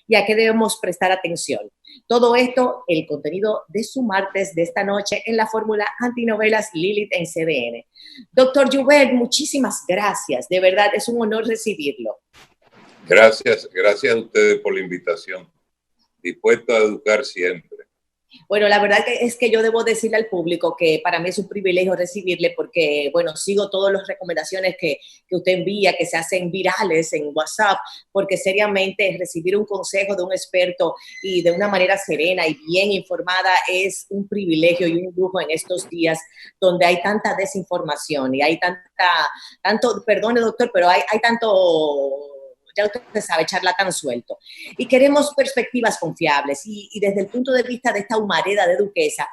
y a qué debemos prestar atención. Todo esto, el contenido de su martes de esta noche en la fórmula Antinovelas Lilith en CDN. Doctor Joubert, muchísimas gracias. De verdad, es un honor recibirlo. Gracias a ustedes por la invitación. Dispuesto a educar siempre. Bueno, la verdad que es que yo debo decirle al público que para mí es un privilegio recibirle porque, bueno, sigo todas las recomendaciones que usted envía, que se hacen virales en WhatsApp, porque seriamente recibir un consejo de un experto y de una manera serena y bien informada es un privilegio y un lujo en estos días donde hay tanta desinformación y hay tanto, perdone doctor, pero hay tanto... ya usted sabe, charlatán suelto. Y queremos perspectivas confiables. Y desde el punto de vista de esta humareda de Duquesa,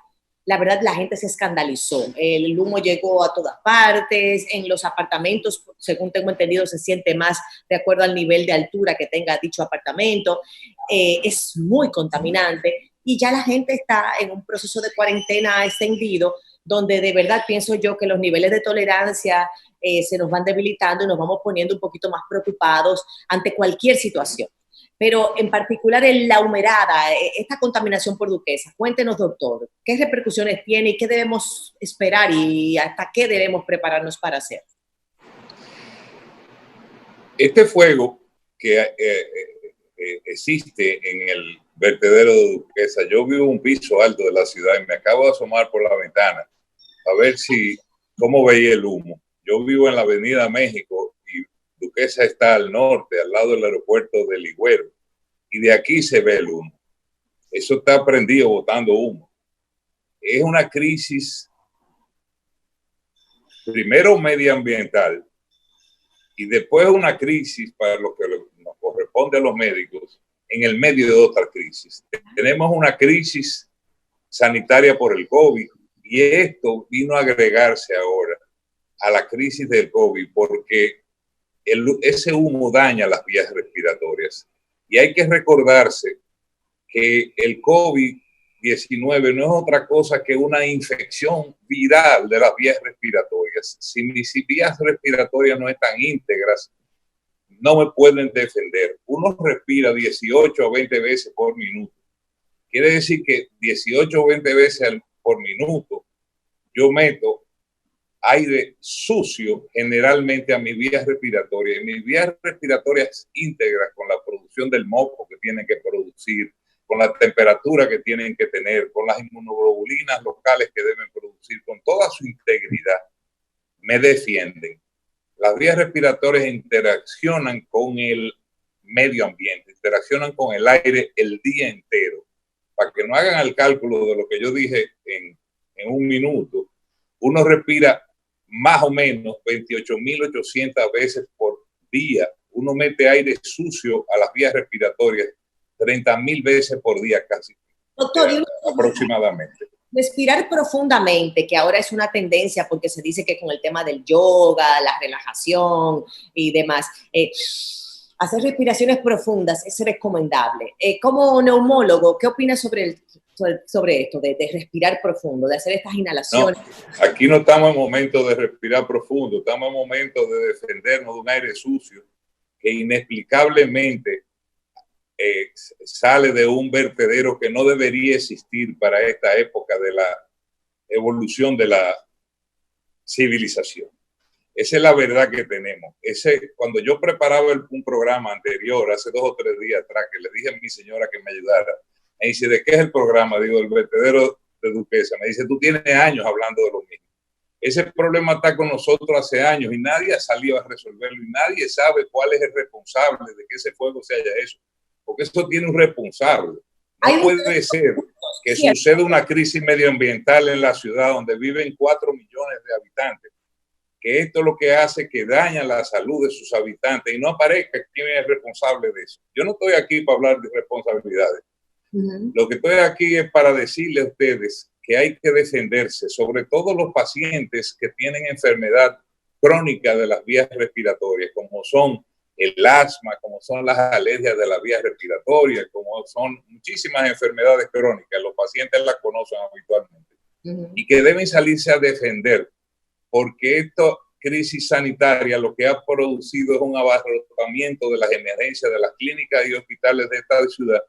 la verdad la gente se escandalizó. El humo llegó a todas partes, en los apartamentos, según tengo entendido, se siente más de acuerdo al nivel de altura que tenga dicho apartamento. Es muy contaminante y ya la gente está en un proceso de cuarentena extendido donde de verdad pienso yo que los niveles de tolerancia se nos van debilitando y nos vamos poniendo un poquito más preocupados ante cualquier situación. Pero en particular en la humerada, esta contaminación por Duquesa. Cuéntenos, doctor, ¿qué repercusiones tiene y qué debemos esperar y hasta qué debemos prepararnos para hacer? Este fuego que existe en el vertedero de Duquesa, yo vivo en un piso alto de la ciudad y me acabo de asomar por la ventana a ver cómo veía el humo. Yo vivo en la Avenida México y Duquesa está al norte, al lado del aeropuerto de Ligüero, y de aquí se ve el humo. Eso está prendido botando humo. Es una crisis, primero medioambiental, y después una crisis para lo que nos corresponde a los médicos, en el medio de otra crisis. Tenemos una crisis sanitaria por el COVID, y esto vino a agregarse ahora a la crisis del COVID porque ese humo daña las vías respiratorias. Y hay que recordarse que el COVID-19 no es otra cosa que una infección viral de las vías respiratorias. Si mis vías respiratorias no están íntegras, no me pueden defender. Uno respira 18 o 20 veces por minuto. Quiere decir que 18 o 20 veces por minuto yo meto aire sucio generalmente a mis vías respiratorias. Y mis vías respiratorias íntegras con la producción del moco que tienen que producir, con la temperatura que tienen que tener, con las inmunoglobulinas locales que deben producir, con toda su integridad, me defienden. Las vías respiratorias interaccionan con el medio ambiente, interaccionan con el aire el día entero. Para que no hagan el cálculo de lo que yo dije en un minuto, uno respira más o menos 28.800 veces por día. Uno mete aire sucio a las vías respiratorias 30.000 veces por día casi. Doctor, aproximadamente. Respirar profundamente, que ahora es una tendencia porque se dice que con el tema del yoga, la relajación y demás, hacer respiraciones profundas es recomendable. Como neumólogo, ¿qué opinas sobre esto, de respirar profundo, de hacer estas inhalaciones? No, aquí no estamos en momento de respirar profundo, estamos en momento de defendernos de un aire sucio que inexplicablemente sale de un vertedero que no debería existir para esta época de la evolución de la civilización. Esa es la verdad que tenemos. Cuando yo preparaba un programa anterior, hace 2 o 3 días atrás, que le dije a mi señora que me ayudara, me dice, ¿de qué es el programa? Digo, el vertedero de Duquesa. Me dice, tú tienes años hablando de lo mismo. Ese problema está con nosotros hace años y nadie ha salido a resolverlo y nadie sabe cuál es el responsable de que ese fuego se haya hecho. Porque eso tiene un responsable. No puede ser que suceda una crisis medioambiental en la ciudad donde viven 4 millones de habitantes, que esto es lo que hace que daña la salud de sus habitantes y no aparezca quién es el responsable de eso. Yo no estoy aquí para hablar de responsabilidades. Lo que estoy aquí es para decirles a ustedes que hay que defenderse, sobre todo los pacientes que tienen enfermedad crónica de las vías respiratorias, como son el asma, como son las alergias de las vías respiratorias, como son muchísimas enfermedades crónicas. Los pacientes las conocen habitualmente y que deben salirse a defender, porque esto crisis sanitaria lo que ha producido es un abarrotamiento de las emergencias de las clínicas y hospitales de esta ciudad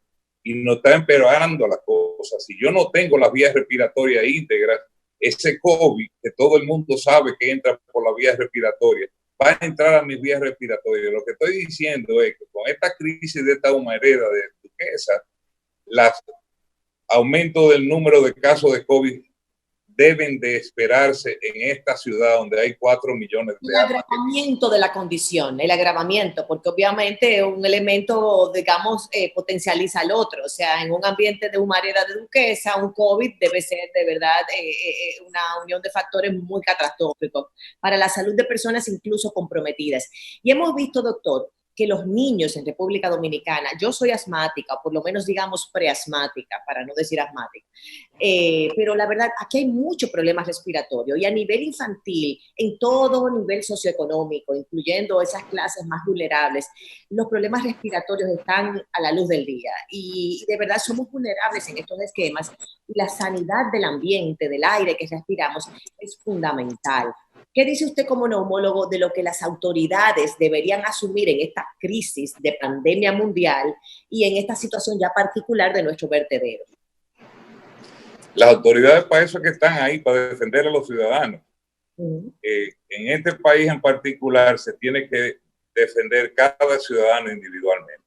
y nos está empeorando las cosas. Si yo no tengo las vías respiratorias íntegras, ese COVID, que todo el mundo sabe que entra por las vías respiratorias, va a entrar a mis vías respiratorias. Lo que estoy diciendo es que con esta crisis de esta humareda de Duquesa, el aumento del número de casos de COVID deben de esperarse en esta ciudad donde hay 4 millones de almas. El agravamiento de la condición, el agravamiento, porque obviamente un elemento, digamos, potencializa al otro. O sea, en un ambiente de humareda de Duquesa, un COVID debe ser de verdad una unión de factores muy catastróficos para la salud de personas incluso comprometidas. Y hemos visto, doctor, que los niños en República Dominicana, yo soy asmática, o por lo menos digamos preasmática, para no decir asmática, pero la verdad, aquí hay muchos problemas respiratorios y a nivel infantil, en todo nivel socioeconómico, incluyendo esas clases más vulnerables, los problemas respiratorios están a la luz del día y de verdad somos vulnerables en estos esquemas y la sanidad del ambiente, del aire que respiramos es fundamental. ¿Qué dice usted como neumólogo de lo que las autoridades deberían asumir en esta crisis de pandemia mundial y en esta situación ya particular de nuestro vertedero? Las autoridades para eso es que están ahí, para defender a los ciudadanos. En este país en particular se tiene que defender cada ciudadano individualmente,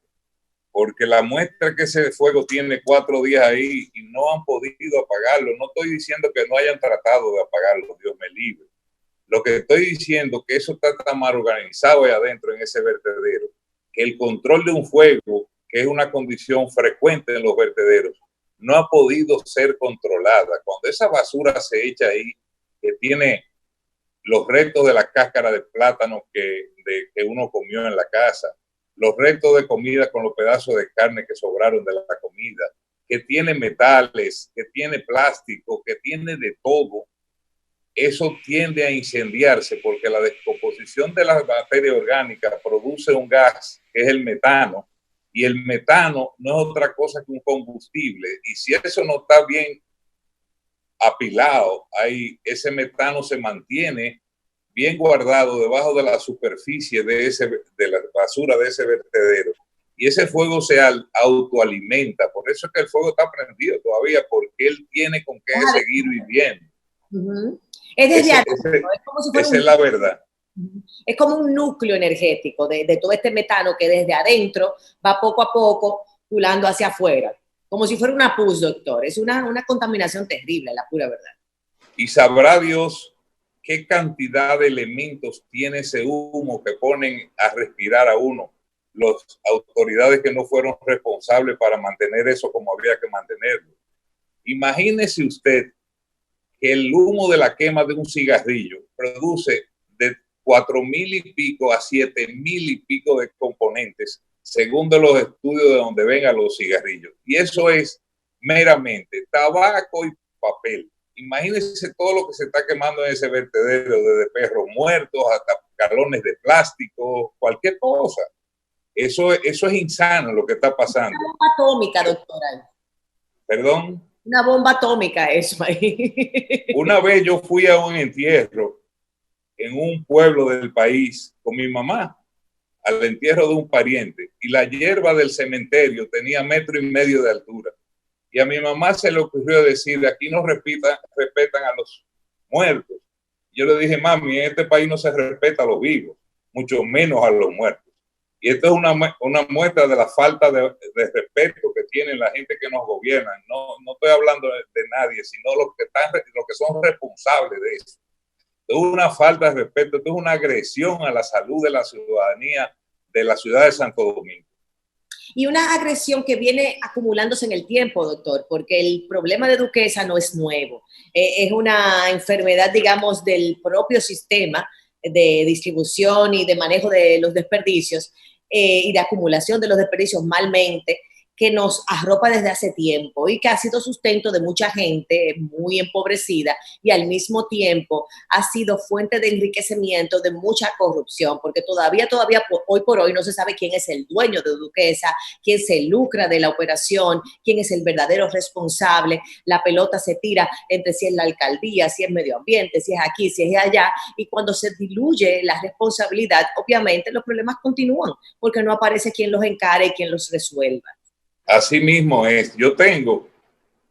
porque la muestra que ese fuego tiene 4 días ahí y no han podido apagarlo. No estoy diciendo que no hayan tratado de apagarlo, Dios me libre. Lo que estoy diciendo es que eso está tan mal organizado ahí adentro en ese vertedero, que el control de un fuego, que es una condición frecuente en los vertederos, no ha podido ser controlada. Cuando esa basura se echa ahí, que tiene los restos de la cáscara de plátano que uno comió en la casa, los restos de comida con los pedazos de carne que sobraron de la comida, que tiene metales, que tiene plástico, que tiene de todo, eso tiende a incendiarse porque la descomposición de la materia orgánica produce un gas que es el metano, y el metano no es otra cosa que un combustible, y si eso no está bien apilado, ahí ese metano se mantiene bien guardado debajo de la superficie de la basura de ese vertedero, y ese fuego se autoalimenta. Por eso es que el fuego está prendido todavía, porque él tiene con qué seguir viviendo. Es desde adentro, es como si fuera esa es la verdad. Es como un núcleo energético de todo este metano que desde adentro va poco a poco pulando hacia afuera, como si fuera una pus, doctor. Es una contaminación terrible, la pura verdad. Y sabrá Dios qué cantidad de elementos tiene ese humo que ponen a respirar a uno las autoridades que no fueron responsables para mantener eso como había que mantenerlo. Imagínese usted que el humo de la quema de un cigarrillo produce de 4,000 y pico a 7,000 y pico de componentes, según de los estudios de donde vengan los cigarrillos. Y eso es meramente tabaco y papel. Imagínense todo lo que se está quemando en ese vertedero, desde perros muertos hasta galones de plástico, cualquier cosa. Eso es insano lo que está pasando. Una bomba atómica, doctora. ¿Perdón? Una bomba atómica, eso ahí. Una vez yo fui a un entierro en un pueblo del país con mi mamá, al entierro de un pariente, y la hierba del cementerio tenía 1,5 metros de altura. Y a mi mamá se le ocurrió decir, aquí no respetan a los muertos. Yo le dije, mami, en este país no se respeta a los vivos, mucho menos a los muertos. Y esto es una muestra de la falta de respeto que tiene la gente que nos gobierna. No estoy hablando de nadie, sino los que son responsables de eso. Es una falta de respeto, esto es una agresión a la salud de la ciudadanía de la ciudad de Santo Domingo. Y una agresión que viene acumulándose en el tiempo, doctor, porque el problema de Duquesa no es nuevo. Es una enfermedad, digamos, del propio sistema de distribución y de manejo de los desperdicios y de acumulación de los desperdicios malmente, que nos arropa desde hace tiempo y que ha sido sustento de mucha gente muy empobrecida y al mismo tiempo ha sido fuente de enriquecimiento de mucha corrupción, porque todavía hoy por hoy no se sabe quién es el dueño de Duquesa, quién se lucra de la operación, quién es el verdadero responsable. La pelota se tira entre si es la alcaldía, si es medio ambiente, si es aquí, si es allá, y cuando se diluye la responsabilidad, obviamente los problemas continúan, porque no aparece quien los encare y quien los resuelva. Así mismo es. Yo tengo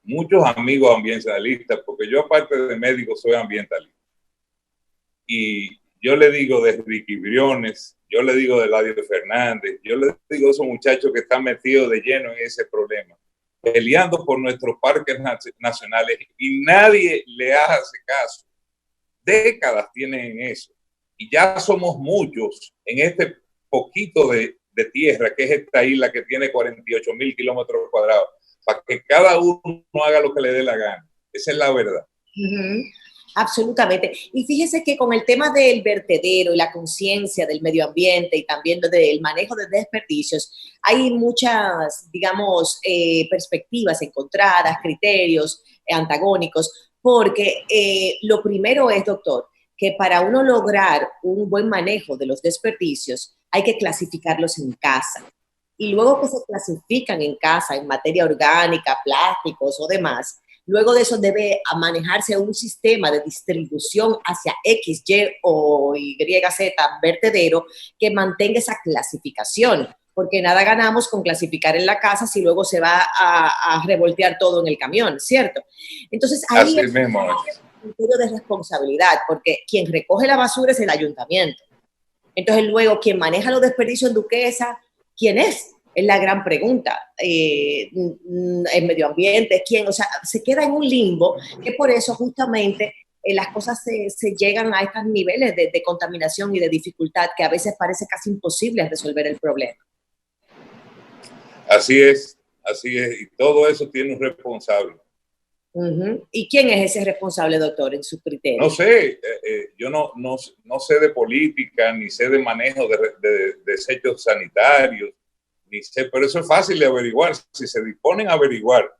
muchos amigos ambientalistas, porque yo aparte de médico soy ambientalista. Y yo le digo de Ricky Briones, yo le digo de Eladio Fernández, yo le digo a esos muchachos que están metidos de lleno en ese problema, peleando por nuestros parques nacionales y nadie le hace caso. Décadas tienen en eso. Y ya somos muchos en este poquito de tierra, que es esta isla que tiene 48,000 kilómetros cuadrados, para que cada uno haga lo que le dé la gana. Esa es la verdad. Absolutamente. Y fíjese que con el tema del vertedero y la conciencia del medio ambiente y también del manejo de desperdicios, hay muchas, digamos, perspectivas encontradas, criterios antagónicos, porque lo primero es, doctor, que para uno lograr un buen manejo de los desperdicios, hay que clasificarlos en casa. Y luego que se clasifican en casa en materia orgánica, plásticos o demás, luego de eso debe manejarse un sistema de distribución hacia X, Y o YZ vertedero que mantenga esa clasificación, porque nada ganamos con clasificar en la casa si luego se va a revoltear todo en el camión, ¿cierto? Entonces ahí es un criterio de responsabilidad, porque quien recoge la basura es el ayuntamiento. Entonces luego quien maneja los desperdicios en Duquesa, ¿quién es? Es la gran pregunta. El medio ambiente, ¿quién? O sea, se queda en un limbo, que por eso justamente las cosas se llegan a estos niveles de contaminación y de dificultad que a veces parece casi imposible resolver el problema. Así es. Y todo eso tiene un responsable. ¿Y quién es ese responsable, doctor, en su criterio? No sé, yo no sé de política, ni sé de manejo de desechos sanitarios, ni sé, pero eso es fácil de averiguar. Si se disponen a averiguar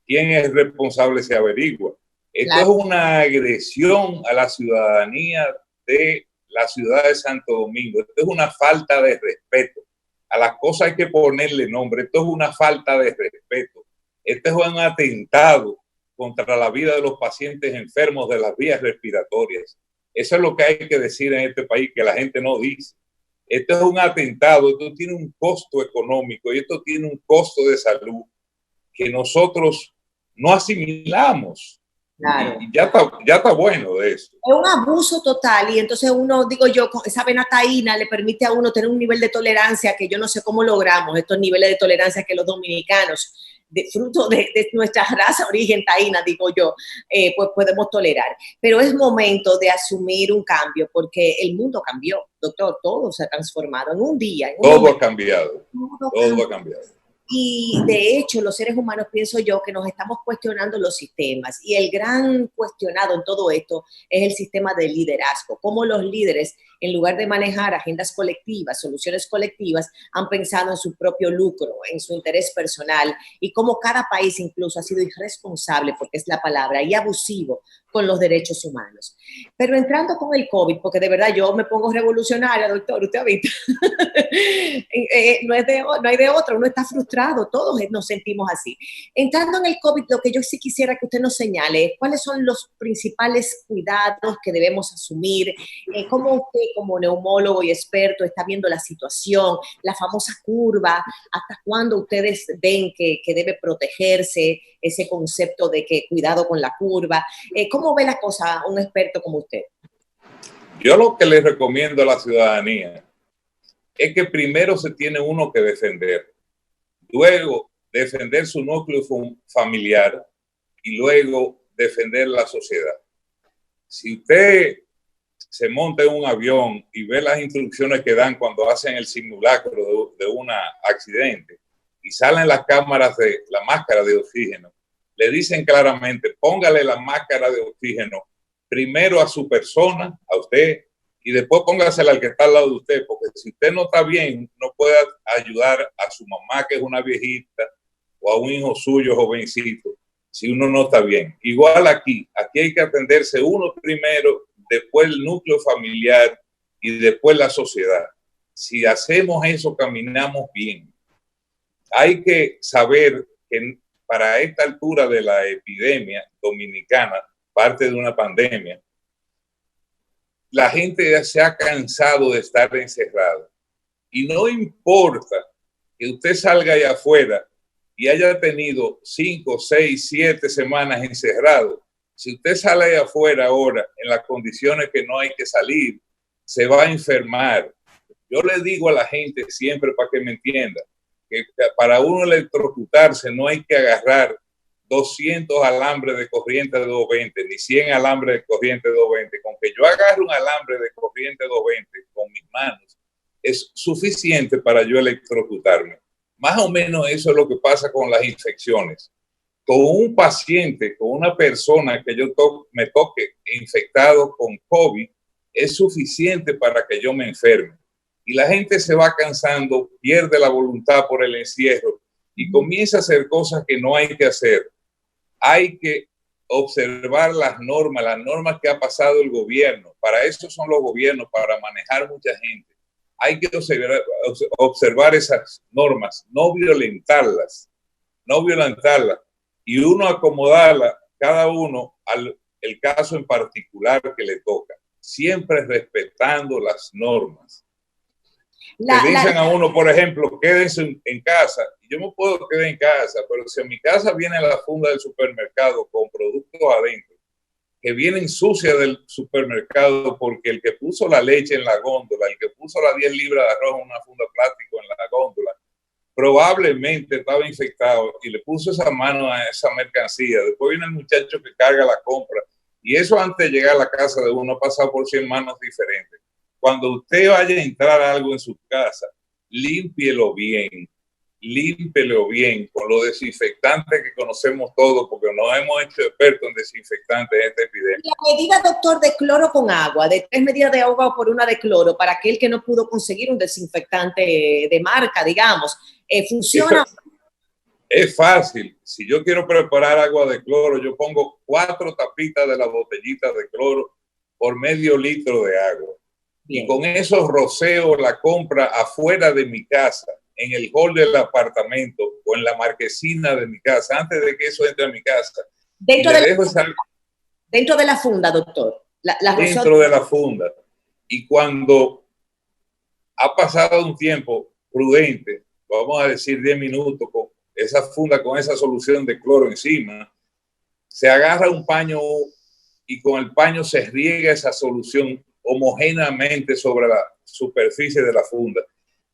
quién es responsable, se averigua. Esto es una agresión a la ciudadanía de la ciudad de Santo Domingo. Esto es una falta de respeto. A las cosas hay que ponerle nombre. Esto es una falta de respeto. Esto es un atentado contra la vida de los pacientes enfermos de las vías respiratorias. Eso es lo que hay que decir en este país, que la gente no dice. Esto es un atentado, esto tiene un costo económico y esto tiene un costo de salud que nosotros no asimilamos. Claro. Y ya está bueno de eso. Es un abuso total y entonces uno, digo yo, esa vena taína le permite a uno tener un nivel de tolerancia que yo no sé cómo logramos estos niveles de tolerancia que los dominicanos, fruto de nuestra raza origen taína, digo yo, pues podemos tolerar. Pero es momento de asumir un cambio porque el mundo cambió, doctor, todo se ha transformado en un día. Todo ha cambiado. Todo ha cambiado. Y de hecho, los seres humanos, pienso yo, que nos estamos cuestionando los sistemas. Y el gran cuestionado en todo esto es el sistema de liderazgo. Cómo los líderes, en lugar de manejar agendas colectivas, soluciones colectivas, han pensado en su propio lucro, en su interés personal. Y cómo cada país incluso ha sido irresponsable, porque es la palabra, y abusivo con los derechos humanos. Pero entrando con el COVID, porque de verdad yo me pongo revolucionaria, doctor, usted ha visto. No hay de otra, uno está frustrado, todos nos sentimos así. Entrando en el COVID, lo que yo sí quisiera que usted nos señale es cuáles son los principales cuidados que debemos asumir, cómo usted como neumólogo y experto está viendo la situación, la famosa curva, hasta cuándo ustedes ven que debe protegerse, ese concepto de que cuidado con la curva. ¿Cómo ve la cosa un experto como usted? Yo lo que le recomiendo a la ciudadanía es que primero se tiene uno que defender, luego defender su núcleo familiar y luego defender la sociedad. Si usted se monta en un avión y ve las instrucciones que dan cuando hacen el simulacro de un accidente y salen las cámaras de la máscara de oxígeno, le dicen claramente, póngale la máscara de oxígeno primero a su persona, a usted, y después póngasela al que está al lado de usted, porque si usted no está bien, no puede ayudar a su mamá, que es una viejita, o a un hijo suyo jovencito si uno no está bien. Igual aquí hay que atenderse uno primero, después el núcleo familiar y después la sociedad. Si hacemos eso, caminamos bien. Hay que saber que para esta altura de la epidemia dominicana, parte de una pandemia, la gente ya se ha cansado de estar encerrada. Y no importa que usted salga allá afuera y haya tenido 5, 6, 7 semanas encerrado. Si usted sale allá afuera ahora en las condiciones que no hay que salir, se va a enfermar. Yo le digo a la gente siempre, para que me entienda, que para uno electrocutarse no hay que agarrar 200 alambres de corriente de 220, ni 100 alambres de corriente de 220. Con que yo agarre un alambre de corriente de 220 con mis manos, es suficiente para yo electrocutarme. Más o menos eso es lo que pasa con las infecciones. Con un paciente, con una persona que yo me toque infectado con COVID, es suficiente para que yo me enferme. Y la gente se va cansando, pierde la voluntad por el encierro y comienza a hacer cosas que no hay que hacer. Hay que observar las normas que ha pasado el gobierno. Para eso son los gobiernos, para manejar mucha gente. Hay que observar esas normas, no violentarlas y uno acomodarla, cada uno al el caso en particular que le toca, siempre respetando las normas. Le dicen a uno, por ejemplo, quédense en casa, y yo me puedo quedar en casa, pero si a mi casa viene la funda del supermercado con productos adentro, que vienen sucias del supermercado porque el que puso la leche en la góndola, el que puso las 10 libras de arroz en una funda plástico en la góndola, probablemente estaba infectado y le puso esa mano a esa mercancía. Después viene el muchacho que carga la compra y eso antes de llegar a la casa de uno ha pasado por 100 manos diferentes. Cuando usted vaya a entrar a algo en su casa, límpielo bien con los desinfectantes que conocemos todos, porque nos hemos hecho expertos en desinfectantes en esta epidemia. La medida, doctor, de cloro con agua, de 3 medidas de agua por una de cloro, para aquel que no pudo conseguir un desinfectante de marca, digamos, ¿funciona? Es fácil. Si yo quiero preparar agua de cloro, yo pongo 4 tapitas de la botellita de cloro por medio litro de agua. Bien. Y con eso roceo la compra afuera de mi casa, en el hall del apartamento o en la marquesina de mi casa, antes de que eso entre a mi casa. Dentro de la funda, doctor. Dentro de la funda. Y cuando ha pasado un tiempo prudente, vamos a decir 10 minutos, con esa funda, con esa solución de cloro encima, se agarra un paño y con el paño se riega esa solución homogéneamente sobre la superficie de la funda.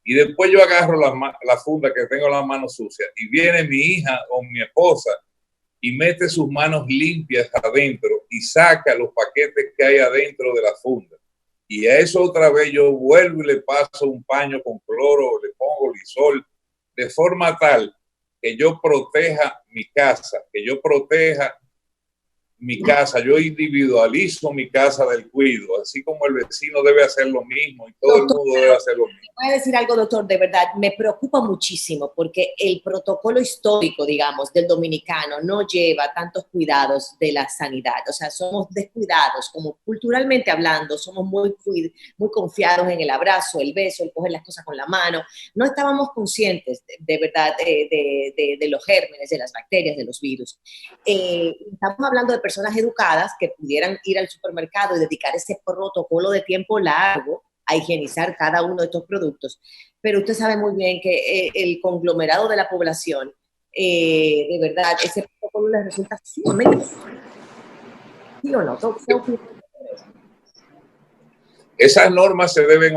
Y después yo agarro la funda que tengo las manos sucias y viene mi hija o mi esposa y mete sus manos limpias adentro y saca los paquetes que hay adentro de la funda. Y a eso otra vez yo vuelvo y le paso un paño con cloro, le pongo Lysol, de forma tal que yo proteja mi casa, yo individualizo mi casa del cuido, así como el vecino debe hacer lo mismo y todo el mundo debe hacer lo mismo. Voy a decir algo, doctor, de verdad, me preocupa muchísimo porque el protocolo histórico, digamos, del dominicano no lleva tantos cuidados de la sanidad. O sea, somos descuidados, como culturalmente hablando, somos muy confiados en el abrazo, el beso, el coger las cosas con la mano. No estábamos conscientes de verdad de los gérmenes, de las bacterias, de los virus. Estamos hablando de personas educadas que pudieran ir al supermercado y dedicar ese protocolo de tiempo largo a higienizar cada uno de estos productos. Pero usted sabe muy bien que el conglomerado de la población, de verdad, ese protocolo les resulta sumamente... ¿Sí o no? Esas normas se deben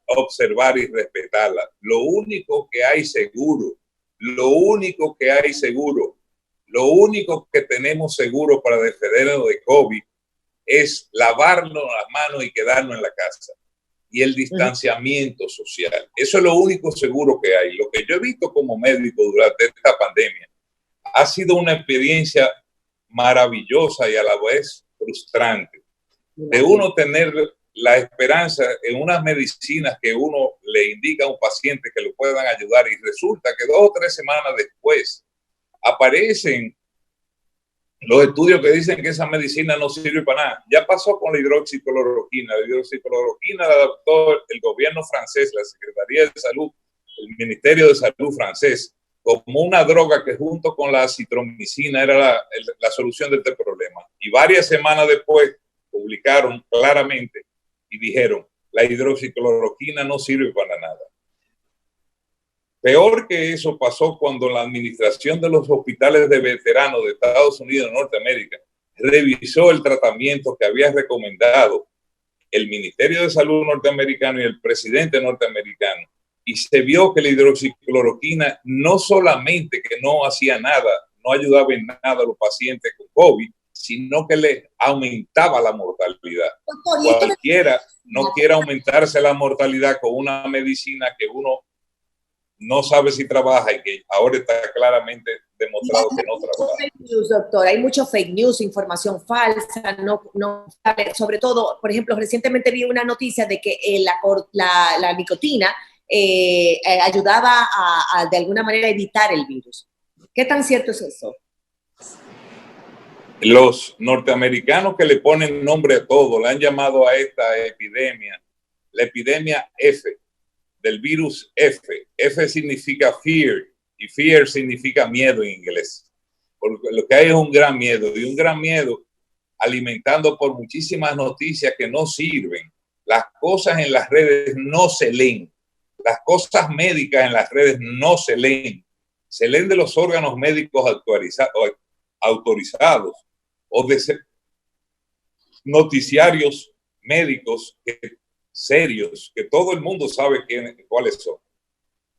observar y respetarlas. Lo único que tenemos seguro para defendernos de COVID es lavarnos las manos y quedarnos en la casa. Y el distanciamiento social. Eso es lo único seguro que hay. Lo que yo he visto como médico durante esta pandemia ha sido una experiencia maravillosa y a la vez frustrante. De uno tener la esperanza en unas medicinas que uno le indica a un paciente que lo puedan ayudar y resulta que 2 o 3 semanas después aparecen los estudios que dicen que esa medicina no sirve para nada. Ya pasó con la hidroxicloroquina. La hidroxicloroquina la adoptó el gobierno francés, la Secretaría de Salud, el Ministerio de Salud francés, como una droga que junto con la acitromicina era la solución de este problema. Y varias semanas después publicaron claramente y dijeron, la hidroxicloroquina no sirve para nada. Peor que eso pasó cuando la administración de los hospitales de veteranos de Estados Unidos, Norteamérica, revisó el tratamiento que había recomendado el Ministerio de Salud norteamericano y el presidente norteamericano, y se vio que la hidroxicloroquina no solamente que no hacía nada, no ayudaba en nada a los pacientes con COVID, sino que le aumentaba la mortalidad. Cualquiera no quiere aumentarse la mortalidad con una medicina que uno no sabe si trabaja y que ahora está claramente demostrado que no trabaja. Fake news, doctor, hay mucho fake news, información falsa, sobre todo, por ejemplo, recientemente vi una noticia de que la nicotina ayudaba de alguna manera a evitar el virus. ¿Qué tan cierto es eso? Los norteamericanos que le ponen nombre a todo, le han llamado a esta epidemia, la epidemia F, del virus F. F significa fear y fear significa miedo en inglés. Porque lo que hay es un gran miedo y un gran miedo alimentando por muchísimas noticias que no sirven. Las cosas en las redes no se leen. Las cosas médicas en las redes no se leen. Se leen de los órganos médicos autorizados o de noticiarios médicos serios, que todo el mundo sabe cuáles son.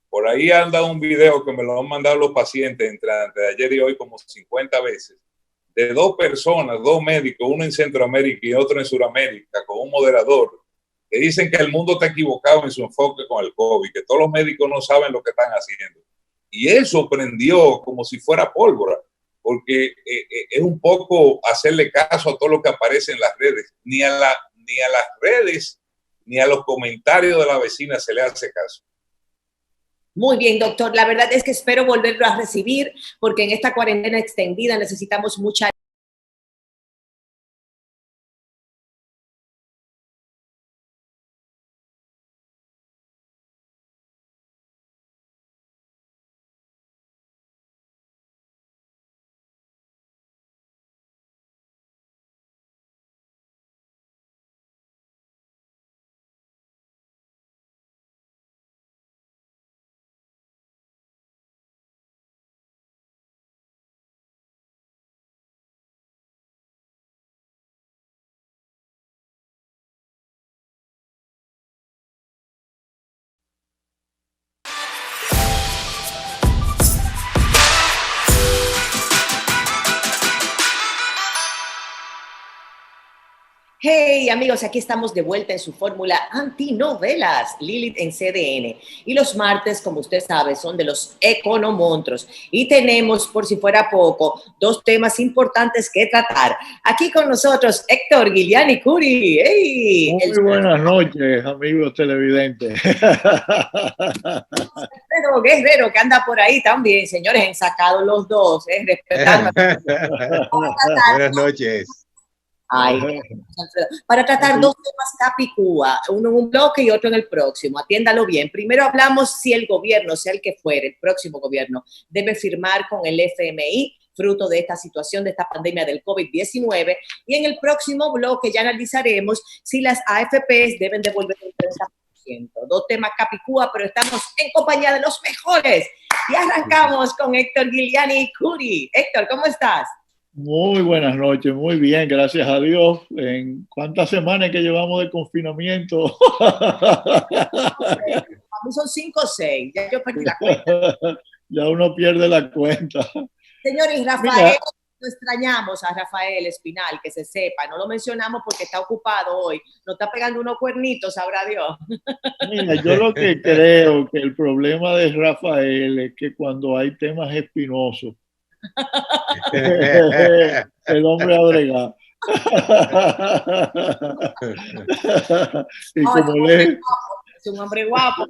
Por ahí anda un video que me lo han mandado los pacientes entre ayer y hoy como 50 veces, de dos personas, dos médicos, uno en Centroamérica y otro en Sudamérica, con un moderador, que dicen que el mundo está equivocado en su enfoque con el COVID, que todos los médicos no saben lo que están haciendo. Y eso prendió como si fuera pólvora, porque es un poco hacerle caso a todo lo que aparece en las redes. Ni a las redes ni a los comentarios de la vecina se le hace caso. Muy bien, doctor. La verdad es que espero volverlo a recibir porque en esta cuarentena extendida necesitamos mucha Hey amigos, aquí estamos de vuelta en su fórmula antinovelas, Lilith en CDN. Y los martes, como usted sabe, son de los economontros. Y tenemos, por si fuera poco, dos temas importantes que tratar. Aquí con nosotros, Héctor Guiliani Curi. Hey, muy buenas noches, amigos televidentes. Guerrero, que anda por ahí también, señores, ensacados los dos, respetando. Buenas noches. Ay, para tratar dos temas capicúa, uno en un bloque y otro en el próximo. Atiéndalo bien. Primero hablamos si el gobierno, sea el que fuere, el próximo gobierno, debe firmar con el FMI, fruto de esta situación, de esta pandemia del COVID-19. Y en el próximo bloque ya analizaremos si las AFPs deben devolver el 30%. Dos temas capicúa, pero estamos en compañía de los mejores. Y arrancamos con Héctor Guiliani Curi. Héctor, ¿cómo estás? Muy buenas noches, muy bien, gracias a Dios. ¿En cuántas semanas que llevamos de confinamiento? A mí son 5 o 6, ya yo perdí la cuenta. Ya uno pierde la cuenta. Señores, Rafael, lo extrañamos a Rafael Espinal, que se sepa, no lo mencionamos porque está ocupado hoy, nos está pegando unos cuernitos, sabrá Dios. Mira, yo lo que creo que el problema de Rafael es que cuando hay temas espinosos, el hombre abrega. Y como Es un hombre guapo.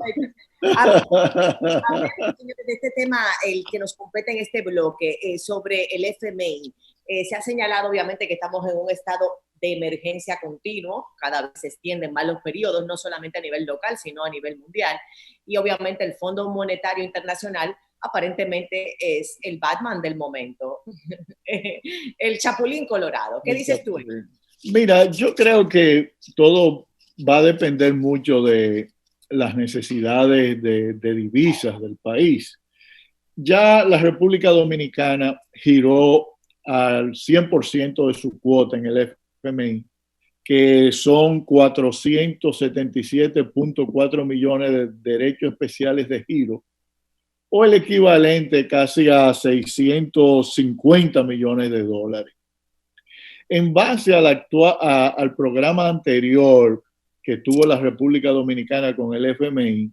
Hablemos, señores, de este tema, el que nos compete en este bloque, sobre el FMI. Se ha señalado, obviamente, que estamos en un estado de emergencia continuo, cada vez se extienden más los periodos, no solamente a nivel local, sino a nivel mundial. Y obviamente el Fondo Monetario Internacional aparentemente es el Batman del momento, el Chapulín Colorado. ¿Qué dices tú? Mira, yo creo que todo va a depender mucho de las necesidades de divisas del país. Ya la República Dominicana giró al 100% de su cuota en el FMI, que son 477.4 millones de derechos especiales de giro, o el equivalente casi a 650 millones de dólares. En base al programa anterior que tuvo la República Dominicana con el FMI,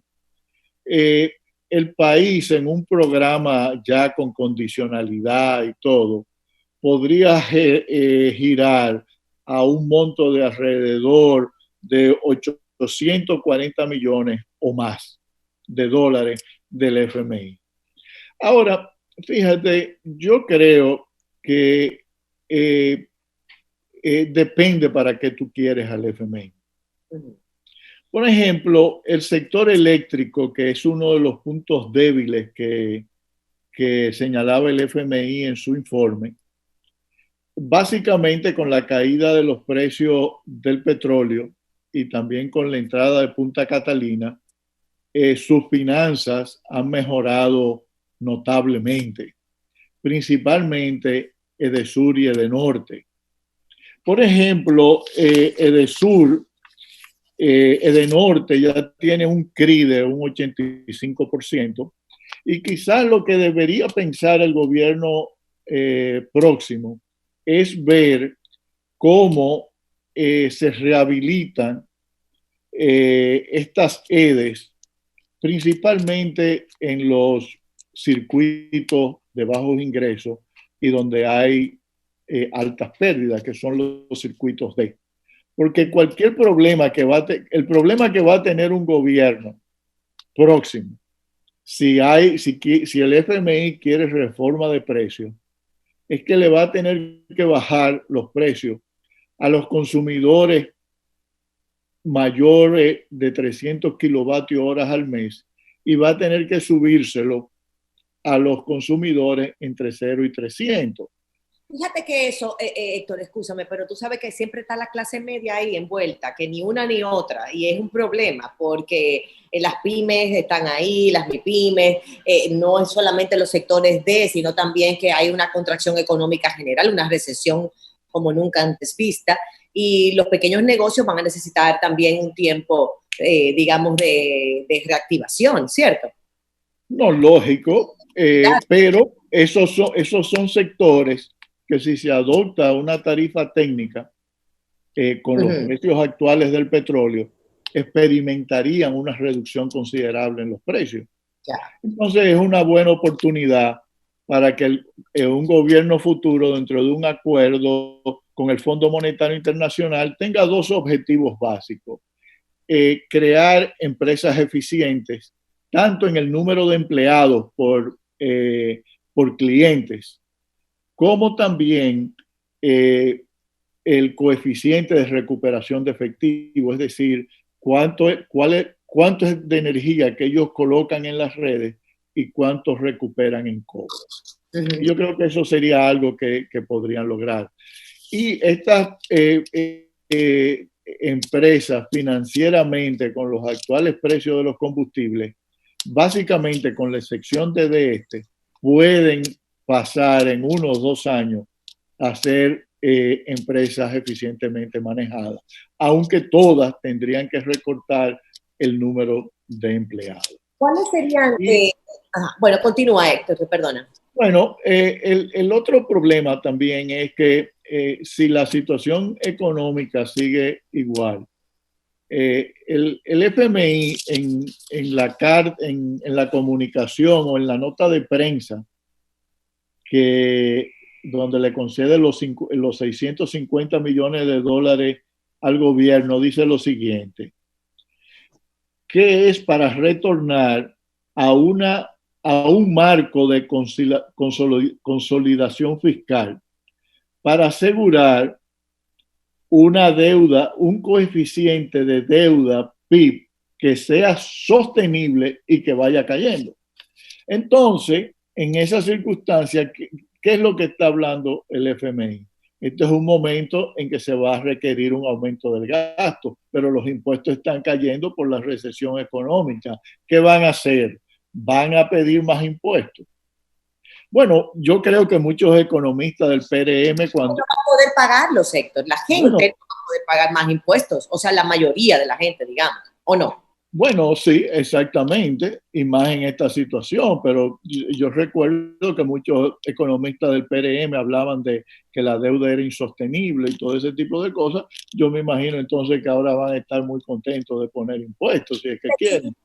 el país en un programa ya con condicionalidad y todo, podría girar a un monto de alrededor de 840 millones o más de dólares del FMI. Ahora, fíjate, yo creo que depende para qué tú quieres al FMI. Por ejemplo, el sector eléctrico, que es uno de los puntos débiles que señalaba el FMI en su informe, básicamente con la caída de los precios del petróleo y también con la entrada de Punta Catalina, sus finanzas han mejorado notablemente, principalmente Edesur y Edenorte. Por ejemplo, Edenorte ya tiene un CRI de un 85%, y quizás lo que debería pensar el gobierno próximo es ver cómo se rehabilitan estas EDES, principalmente en los circuitos de bajos ingresos y donde hay altas pérdidas, que son los circuitos D. Porque cualquier problema el problema que va a tener un gobierno próximo, si el FMI quiere reforma de precios, es que le va a tener que bajar los precios a los consumidores mayores de 300 kilovatios horas al mes, y va a tener que subírselo a los consumidores entre 0 y 300. Fíjate que eso, Héctor, escúchame, pero tú sabes que siempre está la clase media ahí envuelta, que ni una ni otra, y es un problema porque las pymes están ahí, las MIPYMES, no es solamente los sectores D, sino también que hay una contracción económica general, una recesión como nunca antes vista, y los pequeños negocios van a necesitar también un tiempo, digamos, de reactivación, ¿cierto? No, lógico, pero esos son sectores que si se adopta una tarifa técnica con los precios actuales del petróleo, experimentarían una reducción considerable en los precios. Entonces es una buena oportunidad para que un gobierno futuro, dentro de un acuerdo con el Fondo Monetario Internacional, tenga dos objetivos básicos: crear empresas eficientes, tanto en el número de empleados por clientes, como también el coeficiente de recuperación de efectivo, es decir, cuánto es de energía que ellos colocan en las redes y cuánto recuperan en cobro. Yo creo que eso sería algo que podrían lograr. Y estas empresas financieramente, con los actuales precios de los combustibles, básicamente con la excepción de pueden pasar en 1 o 2 años a ser empresas eficientemente manejadas, aunque todas tendrían que recortar el número de empleados. ¿Cuáles serían? Bueno, continúa, Héctor, perdona. Bueno, el otro problema también es que si la situación económica sigue igual, el FMI en la comunicación o en la nota de prensa donde le concede los 650 millones de dólares al gobierno, dice lo siguiente: que es para retornar a un marco de consolidación fiscal para asegurar una deuda, un coeficiente de deuda PIB que sea sostenible y que vaya cayendo. Entonces, en esa circunstancia, ¿qué es lo que está hablando el FMI? Este es un momento en que se va a requerir un aumento del gasto, pero los impuestos están cayendo por la recesión económica. ¿Qué van a hacer? ¿Van a pedir más impuestos? Bueno, yo creo que muchos economistas del PRM cuando... No va a poder pagarlos, Héctor. La gente no va a poder pagar más impuestos. O sea, la mayoría de la gente, digamos, ¿o no? Bueno, sí, exactamente, y más en esta situación, pero yo recuerdo que muchos economistas del PRM hablaban de que la deuda era insostenible y todo ese tipo de cosas. Yo me imagino entonces que ahora van a estar muy contentos de poner impuestos, si es que quieren.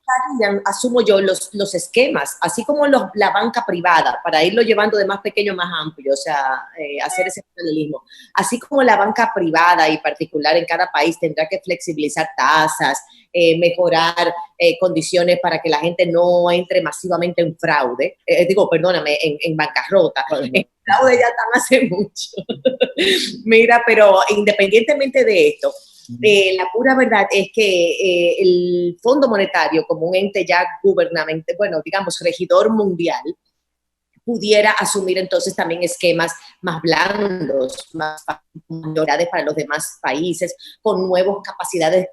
Asumo yo los esquemas, así como la banca privada, para irlo llevando de más pequeño a más amplio, o sea, hacer ese paralelismo. Así como la banca privada y particular en cada país tendrá que flexibilizar tasas, mejorar condiciones para que la gente no entre masivamente en fraude, en bancarrota. En fraude ya están hace mucho. Mira, pero independientemente de esto, la pura verdad es que el Fondo Monetario, como un ente ya gubernamental, digamos, regidor mundial, pudiera asumir entonces también esquemas más blandos, más mayores para los demás países, con nuevas capacidades,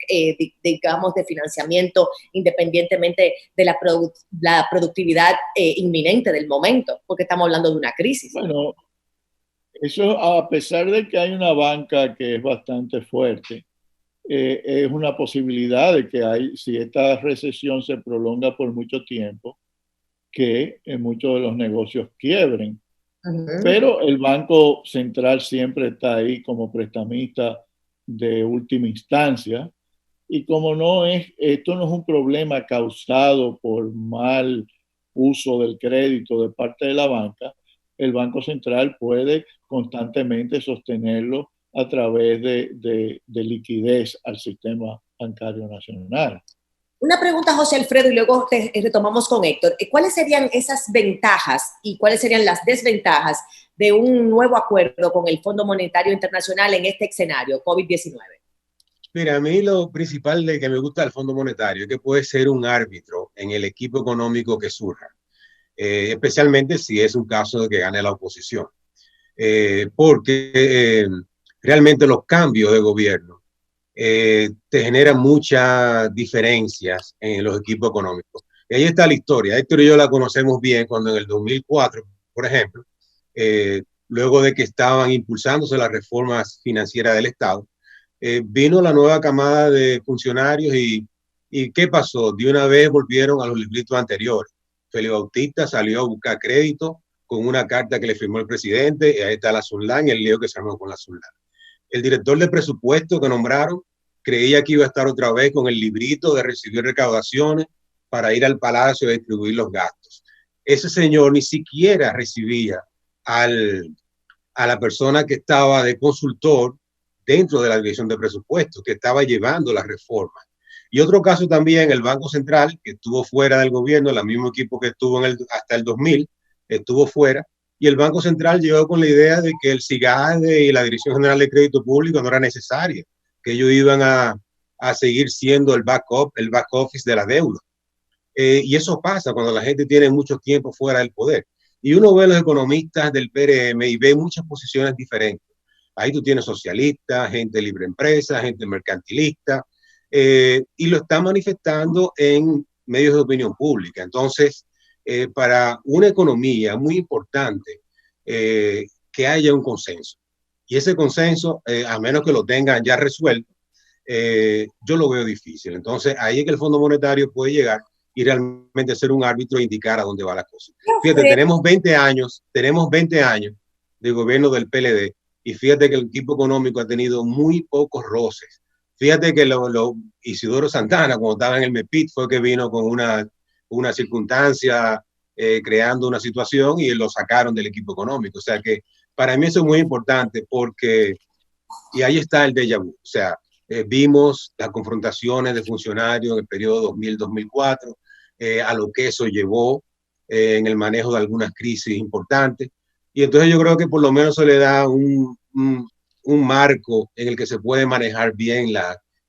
digamos, de financiamiento, independientemente de la productividad inminente del momento, porque estamos hablando de una crisis. Bueno, eso a pesar de que hay una banca que es bastante fuerte, es una posibilidad de que si esta recesión se prolonga por mucho tiempo, que muchos de los negocios quiebren. Pero el Banco Central siempre está ahí como prestamista de última instancia, y como esto no es un problema causado por mal uso del crédito de parte de la banca, el Banco Central puede constantemente sostenerlo a través de liquidez al sistema bancario nacional. Una pregunta, José Alfredo, y luego retomamos con Héctor. ¿Cuáles serían esas ventajas y cuáles serían las desventajas de un nuevo acuerdo con el Fondo Monetario Internacional en este escenario COVID-19? Mira, a mí lo principal de que me gusta del Fondo Monetario es que puede ser un árbitro en el equipo económico que surja, especialmente si es un caso de que gane la oposición, porque realmente los cambios de gobierno te generan muchas diferencias en los equipos económicos. Y ahí está la historia. Héctor y yo la conocemos bien cuando en el 2004, por ejemplo, luego de que estaban impulsándose las reformas financieras del Estado, vino la nueva camada de funcionarios y ¿qué pasó? De una vez volvieron a los libritos anteriores. Félix Bautista salió a buscar crédito con una carta que le firmó el presidente, y ahí está la Sunlan y el lío que se armó con la Sunlan. El director de presupuesto que nombraron creía que iba a estar otra vez con el librito de recibir recaudaciones para ir al palacio a distribuir los gastos. Ese señor ni siquiera recibía a la persona que estaba de consultor dentro de la dirección de presupuesto, que estaba llevando las reformas. Y otro caso también, el Banco Central, que estuvo fuera del gobierno, el mismo equipo que estuvo hasta el 2000, estuvo fuera, y el Banco Central llegó con la idea de que el CIGADE y la Dirección General de Crédito Público no era necesaria, que ellos iban a seguir siendo el back office de la deuda. Y eso pasa cuando la gente tiene mucho tiempo fuera del poder. Y uno ve a los economistas del PRM y ve muchas posiciones diferentes. Ahí tú tienes socialistas, gente libre empresa, gente mercantilista, y lo están manifestando en medios de opinión pública. Entonces, para una economía muy importante que haya un consenso. Y ese consenso, a menos que lo tengan ya resuelto, yo lo veo difícil. Entonces, ahí es que el Fondo Monetario puede llegar y realmente ser un árbitro e indicar a dónde va la cosa. Fíjate, tenemos 20 años de gobierno del PLD, y fíjate que el equipo económico ha tenido muy pocos roces. Fíjate que Isidoro Santana, cuando estaba en el MEPIT, fue que vino con una circunstancia, creando una situación, y lo sacaron del equipo económico. O sea que para mí eso es muy importante, porque, y ahí está el déjà vu, o sea, Vimos las confrontaciones de funcionarios en el periodo 2000-2004, a lo que eso llevó en el manejo de algunas crisis importantes. Y entonces yo creo que por lo menos se le da un marco en el que se puede manejar bien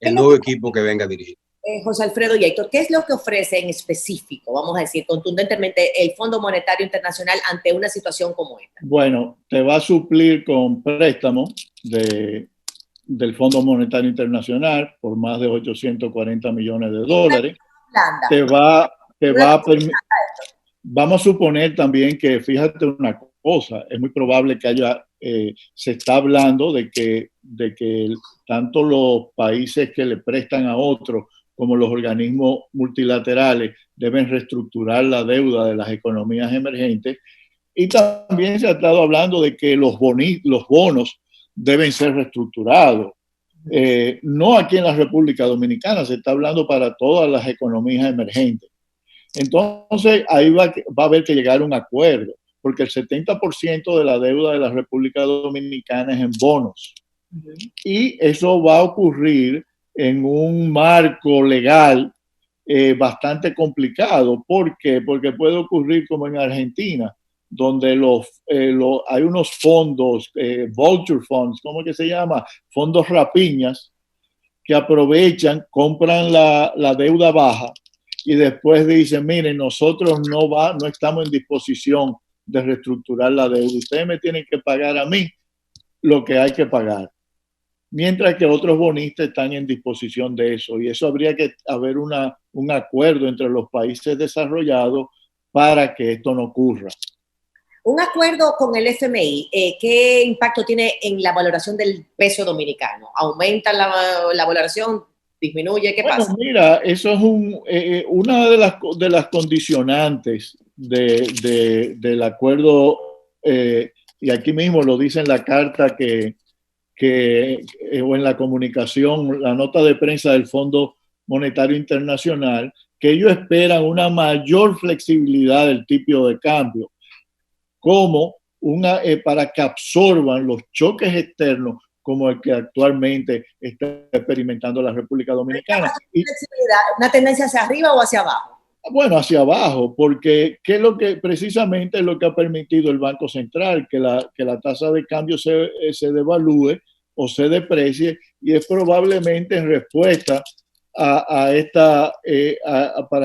el nuevo equipo que venga a dirigir. José Alfredo y Héctor, ¿qué es lo que ofrece en específico, vamos a decir, contundentemente, el Fondo Monetario Internacional ante una situación como esta? Bueno, te va a suplir con préstamos del Fondo Monetario Internacional por más de 840 millones de dólares. Vamos a suponer también que, fíjate una cosa, es muy probable que haya, se está hablando de que tanto los países que le prestan a otros como los organismos multilaterales deben reestructurar la deuda de las economías emergentes, y también se ha estado hablando de que los bonos deben ser reestructurados. No aquí en la República Dominicana, se está hablando para todas las economías emergentes. Entonces ahí va a haber que llegar a un acuerdo, porque el 70% de la deuda de la República Dominicana es en bonos. Y eso va a ocurrir en un marco legal bastante complicado. ¿Por qué? Porque puede ocurrir como en Argentina, donde hay unos fondos, vulture funds, ¿cómo que se llama? Fondos rapiñas, que aprovechan, compran la deuda baja y después dicen, miren, nosotros no estamos en disposición de reestructurar la deuda. Ustedes me tienen que pagar a mí lo que hay que pagar. Mientras que otros bonistas están en disposición de eso. Y eso habría que haber un acuerdo entre los países desarrollados para que esto no ocurra. Un acuerdo con el FMI, ¿qué impacto tiene en la valoración del peso dominicano? ¿Aumenta la valoración? ¿Disminuye? ¿Qué pasa? Mira, eso es una de las condicionantes del acuerdo, y aquí mismo lo dice en la carta o en la comunicación, la nota de prensa del Fondo Monetario Internacional, que ellos esperan una mayor flexibilidad del tipo de cambio, como para que absorban los choques externos como el que actualmente está experimentando la República Dominicana. ¿Una tendencia hacia arriba o hacia abajo? Bueno, hacia abajo, porque ¿qué es lo que precisamente es lo que ha permitido el Banco Central? Que la tasa de cambio se devalúe o se deprecie, y es probablemente en respuesta para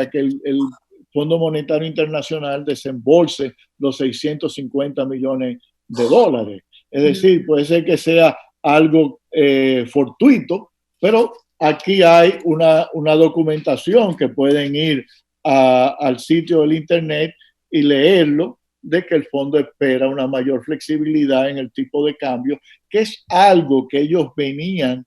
que el Fondo Monetario Internacional desembolse los 650 millones de dólares. Es decir, puede ser que sea algo fortuito, pero aquí hay una documentación que pueden ir al sitio del internet y leerlo, de que el fondo espera una mayor flexibilidad en el tipo de cambio, que es algo que ellos venían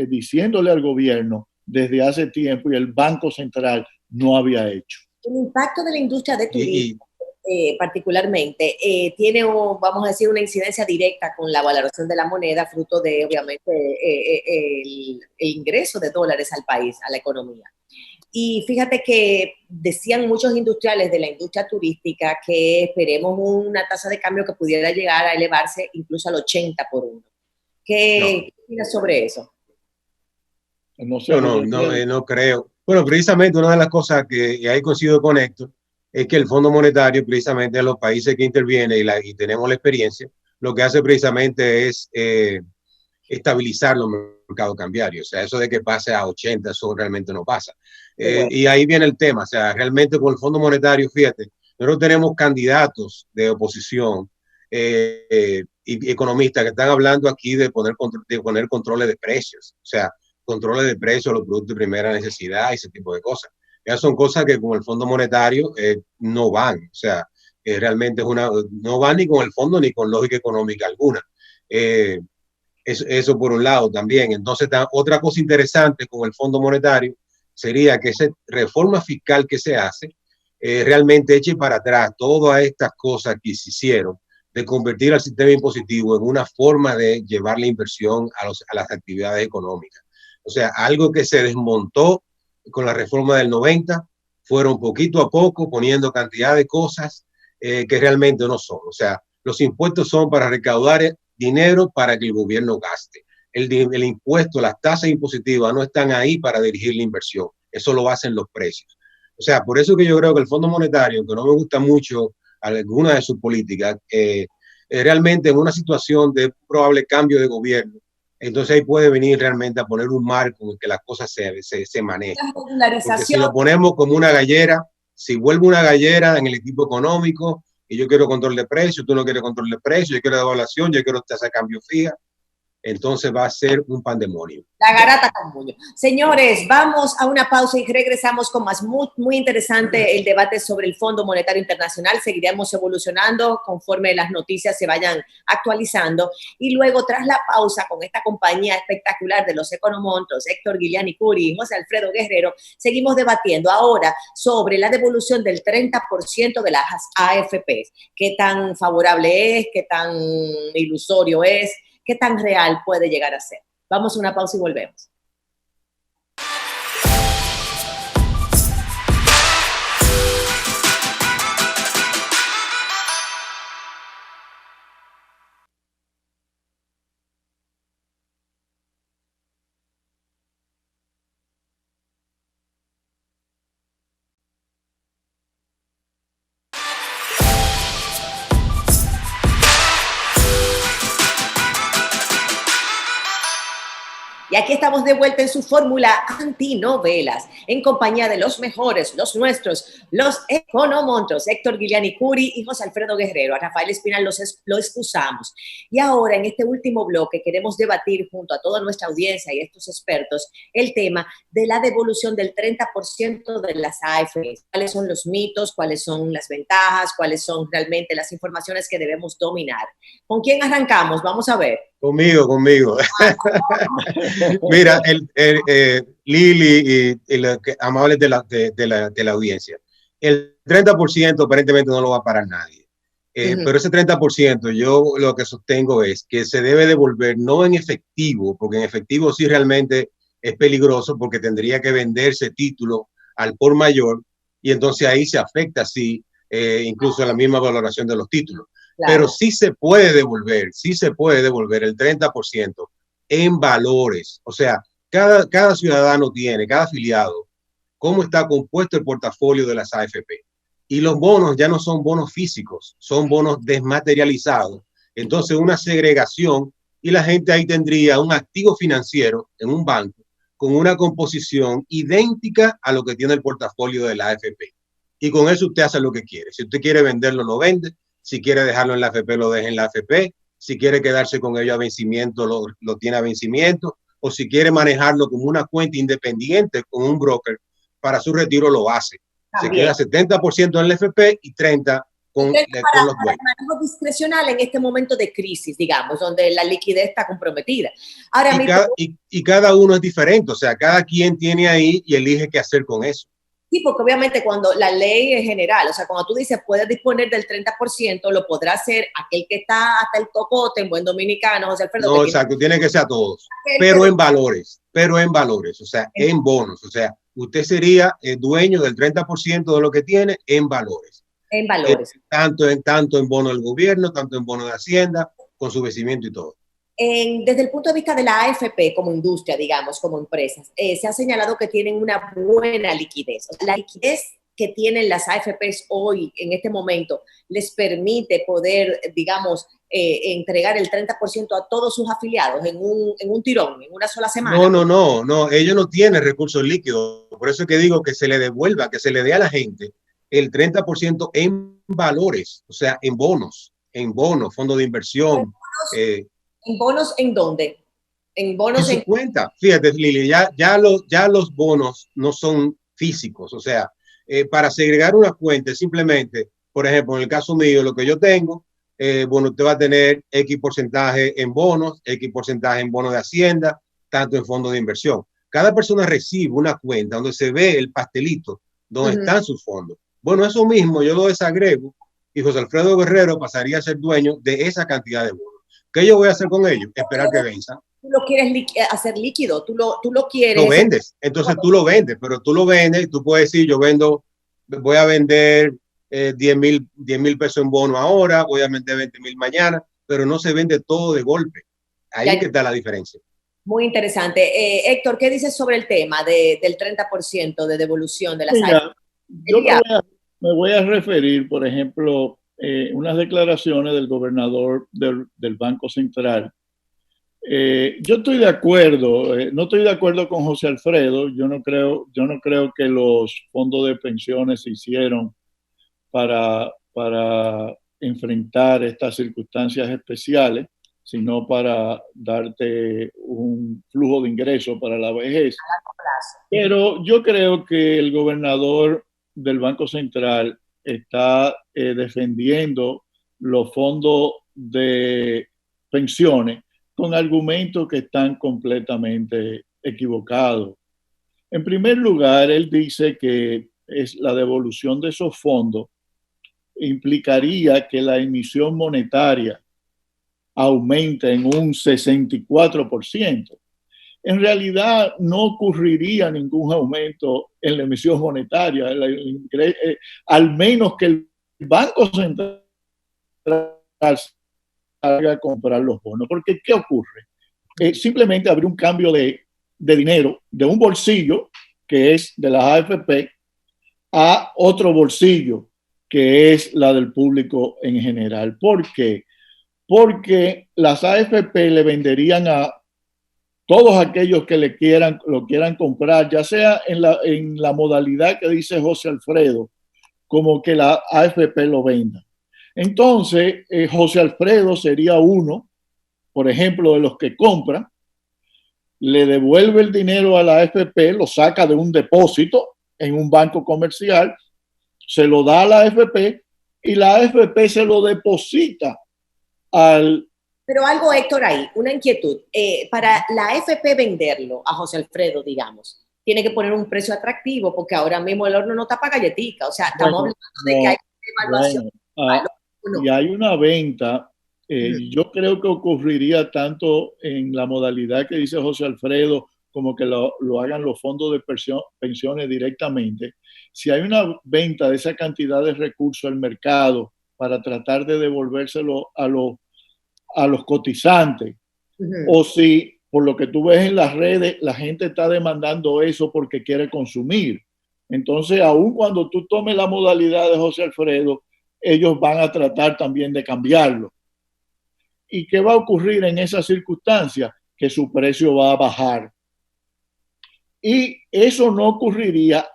diciéndole al gobierno desde hace tiempo y el Banco Central no había hecho. El impacto de la industria de turismo particularmente tiene, vamos a decir, una incidencia directa con la valoración de la moneda, fruto de, obviamente, el ingreso de dólares al país, a la economía. Y fíjate que decían muchos industriales de la industria turística que esperemos una tasa de cambio que pudiera llegar a elevarse incluso al 80 por 1. ¿Qué opinas sobre eso? No creo. Bueno, precisamente una de las cosas que ahí coincido con Héctor es que el Fondo Monetario, precisamente en los países que interviene y tenemos la experiencia, lo que hace precisamente es estabilizar los mercados cambiarios. O sea, eso de que pase a 80, eso realmente no pasa. Y ahí viene el tema. O sea, realmente con el Fondo Monetario, fíjate, nosotros tenemos candidatos de oposición y economistas que están hablando aquí de poner controles de precios. O sea, controles de precios a los productos de primera necesidad y ese tipo de cosas. Esas son cosas que con el Fondo Monetario no van. O sea, realmente no van ni con el fondo ni con lógica económica alguna. Eso por un lado también. Entonces, otra cosa interesante con el Fondo Monetario sería que esa reforma fiscal que se hace realmente eche para atrás todas estas cosas que se hicieron de convertir al sistema impositivo en una forma de llevar la inversión a las actividades económicas. O sea, algo que se desmontó con la reforma del 90, fueron poquito a poco poniendo cantidad de cosas que realmente no son. O sea, los impuestos son para recaudar dinero para que el gobierno gaste. el impuesto, las tasas impositivas no están ahí para dirigir la inversión. Eso lo hacen los precios. O sea, por eso que yo creo que el Fondo Monetario, que no me gusta mucho alguna de sus políticas, realmente en una situación de probable cambio de gobierno, entonces ahí puede venir realmente a poner un marco en el que las cosas se manejen. Porque si lo ponemos como una gallera, si vuelve una gallera en el equipo económico y yo quiero control de precios, tú no quieres control de precios, yo quiero devaluación, yo quiero tasa de cambio fija, entonces va a ser un pandemonio. La garata con muño. Señores, vamos a una pausa y regresamos con más. Muy interesante el debate sobre el Fondo Monetario Internacional. Seguiremos evolucionando conforme las noticias se vayan actualizando. Y luego, tras la pausa, con esta compañía espectacular de los economontos, Héctor Guiliani Curi y José Alfredo Guerrero, seguimos debatiendo ahora sobre la devolución del 30% de las AFPs. ¿Qué tan favorable es? ¿Qué tan ilusorio es? ¿Qué tan real puede llegar a ser? Vamos a una pausa y volvemos. Y aquí estamos de vuelta en su fórmula antinovelas, en compañía de los mejores, los nuestros, los economontos, Héctor Guiliani Curi y José Alfredo Guerrero. A Rafael Espinal lo excusamos. Y ahora, en este último bloque, queremos debatir junto a toda nuestra audiencia y estos expertos el tema de la devolución del 30% de las AFPs. ¿Cuáles son los mitos? ¿Cuáles son las ventajas? ¿Cuáles son realmente las informaciones que debemos dominar? ¿Con quién arrancamos? Vamos a ver. Conmigo. Mira, Lili y los amables de la audiencia. El 30% aparentemente no lo va a parar nadie. Pero ese 30% yo lo que sostengo es que se debe devolver no en efectivo, porque en efectivo sí realmente es peligroso porque tendría que venderse título al por mayor y entonces ahí se afecta incluso la misma valoración de los títulos. Claro. Pero sí se puede devolver el 30% en valores. O sea, cada ciudadano tiene, cada afiliado, cómo está compuesto el portafolio de las AFP. Y los bonos ya no son bonos físicos, son bonos desmaterializados. Entonces, una segregación y la gente ahí tendría un activo financiero en un banco con una composición idéntica a lo que tiene el portafolio de la AFP. Y con eso usted hace lo que quiere. Si usted quiere venderlo, lo vende. Si quiere dejarlo en la AFP, lo deja en la AFP. Si quiere quedarse con ello a vencimiento, lo tiene a vencimiento. O si quiere manejarlo como una cuenta independiente con un broker para su retiro, lo hace. También. Se queda 70% en la AFP y 30% con los dueños. Manejo discrecional en este momento de crisis, digamos, donde la liquidez está comprometida. Ahora y cada uno es diferente. O sea, cada quien tiene ahí y elige qué hacer con eso. Sí, porque obviamente cuando la ley es general, o sea, cuando tú dices puedes disponer del 30%, lo podrá hacer aquel que está hasta el cocote, en buen dominicano, José Alfredo. No, exacto, tiene que ser a todos, pero en valores, o sea, en bonos. O sea, usted sería el dueño del 30% de lo que tiene en valores. En valores. Tanto en bono del gobierno, tanto en bono de Hacienda, con su vencimiento y todo. Desde el punto de vista de la AFP como industria, digamos, como empresas, se ha señalado que tienen una buena liquidez. O sea, la liquidez que tienen las AFPs hoy, en este momento, les permite poder, digamos, entregar el 30% a todos sus afiliados en un tirón, en una sola semana. No, ellos no tienen recursos líquidos. Por eso es que digo que se le devuelva, que se le dé a la gente el 30% en valores, o sea, en bonos, fondos de inversión. ¿En bonos en dónde? En bonos en su cuenta. Fíjate, Lili, ya los bonos no son físicos. O sea, para segregar una cuenta, simplemente, por ejemplo, en el caso mío, lo que yo tengo, bueno, usted va a tener X porcentaje en bonos, X porcentaje en bonos de Hacienda, tanto en fondos de inversión. Cada persona recibe una cuenta donde se ve el pastelito, donde están sus fondos. Bueno, eso mismo yo lo desagrego y José Alfredo Guerrero pasaría a ser dueño de esa cantidad de bonos. ¿Qué yo voy a hacer con ellos? Esperar que venzan. Tú lo quieres hacer líquido, tú lo quieres. Lo vendes, entonces tú lo vendes, pero tú lo vendes, tú puedes decir, voy a vender 10,000 pesos en bono ahora, voy a vender 20,000 mañana, pero no se vende todo de golpe. Ahí es que está la diferencia. Muy interesante. Héctor, ¿qué dices sobre el tema del 30% de devolución de las Mira, AFP? yo me voy a referir, por ejemplo, unas declaraciones del gobernador del Banco Central. Yo estoy de acuerdo, no estoy de acuerdo con José Alfredo. Yo no creo que los fondos de pensiones se hicieron para enfrentar estas circunstancias especiales, sino para darte un flujo de ingresos para la vejez. Pero yo creo que el gobernador del Banco Central está defendiendo los fondos de pensiones con argumentos que están completamente equivocados. En primer lugar, él dice que es la devolución de esos fondos implicaría que la emisión monetaria aumente en un 64%. En realidad no ocurriría ningún aumento en la emisión monetaria, al menos que el Banco Central salga a comprar los bonos. Porque ¿qué ocurre? Simplemente habría un cambio de dinero de un bolsillo, que es de las AFP, a otro bolsillo, que es la del público en general. ¿Por qué? Porque las AFP le venderían a todos aquellos que lo quieran comprar, ya sea en la modalidad que dice José Alfredo, como que la AFP lo venda. Entonces, José Alfredo sería uno, por ejemplo, de los que compra, le devuelve el dinero a la AFP, lo saca de un depósito en un banco comercial, se lo da a la AFP y la AFP se lo deposita al... Pero algo, Héctor, ahí, una inquietud. Para la AFP venderlo a José Alfredo, digamos, tiene que poner un precio atractivo porque ahora mismo el horno no está para galletica. O sea, estamos hablando de que hay evaluación. Y hay una venta. Yo creo que ocurriría tanto en la modalidad que dice José Alfredo como que lo hagan los fondos de pensiones directamente. Si hay una venta de esa cantidad de recursos al mercado para tratar de devolvérselo a los cotizantes, o si por lo que tú ves en las redes la gente está demandando eso porque quiere consumir, entonces aun cuando tú tomes la modalidad de José Alfredo, ellos van a tratar también de cambiarlo. ¿Y qué va a ocurrir en esa circunstancia? Que su precio va a bajar. Y eso no ocurriría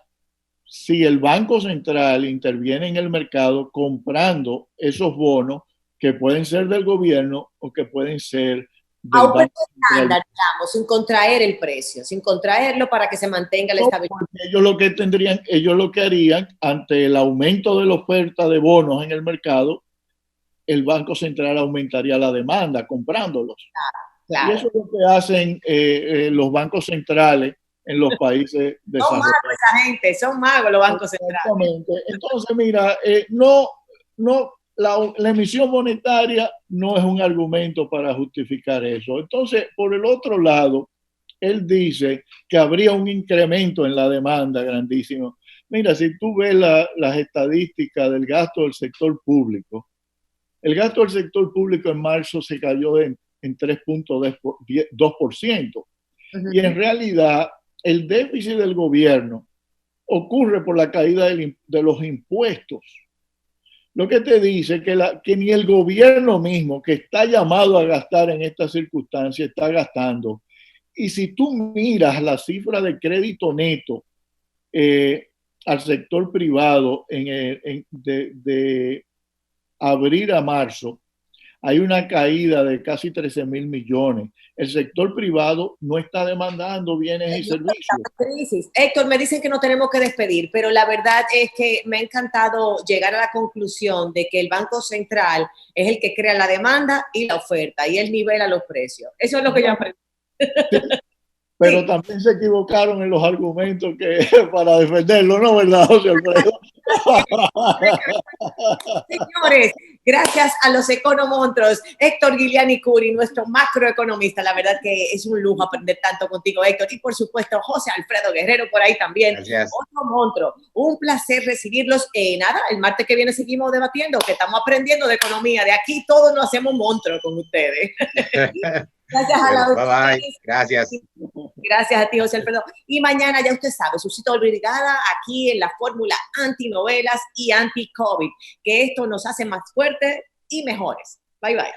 si el Banco Central interviene en el mercado comprando esos bonos que pueden ser del gobierno o que pueden ser del Banco estándar, digamos, sin contraer el precio, sin contraerlo para que se mantenga la estabilidad. Ellos lo que harían ante el aumento de la oferta de bonos en el mercado, el Banco Central aumentaría la demanda comprándolos. Claro. Y eso es lo que hacen los bancos centrales en los países desarrollados. Son magos esa gente, son magos los bancos centrales. Exactamente. Entonces, mira, la emisión monetaria no es un argumento para justificar eso. Entonces, por el otro lado, él dice que habría un incremento en la demanda grandísimo. Mira, si tú ves las estadísticas del gasto del sector público, el gasto del sector público en marzo se cayó en 3.2%. Y en realidad, el déficit del gobierno ocurre por la caída de los impuestos. Lo que te dice que ni el gobierno mismo, que está llamado a gastar en estas circunstancias, está gastando. Y si tú miras la cifra de crédito neto al sector privado de abril a marzo, hay una caída de casi 13.000 millones. El sector privado no está demandando bienes y servicios. Crisis. Héctor, me dicen que no tenemos que despedir, pero la verdad es que me ha encantado llegar a la conclusión de que el Banco Central es el que crea la demanda y la oferta, y él nivela los precios. Eso es lo que yo aprendí. Sí, pero también se equivocaron en los argumentos para defenderlo, ¿no? ¿Verdad, José Alfredo? Señores, gracias a los economontros, Héctor Guiliani Curi, nuestro macroeconomista. La verdad que es un lujo aprender tanto contigo, Héctor. Y por supuesto, José Alfredo Guerrero por ahí también. Gracias. Otro monstruo. Un placer recibirlos. Nada, el martes que viene seguimos debatiendo, que estamos aprendiendo de economía. De aquí todos nos hacemos monstruos con ustedes. Gracias a la Bye, bye. Gracias. Gracias a ti, José Alfredo. Y mañana, ya usted sabe, su cita obligada aquí en la fórmula antinovelas y anti-COVID, que esto nos hace más fuertes y mejores. Bye, bye.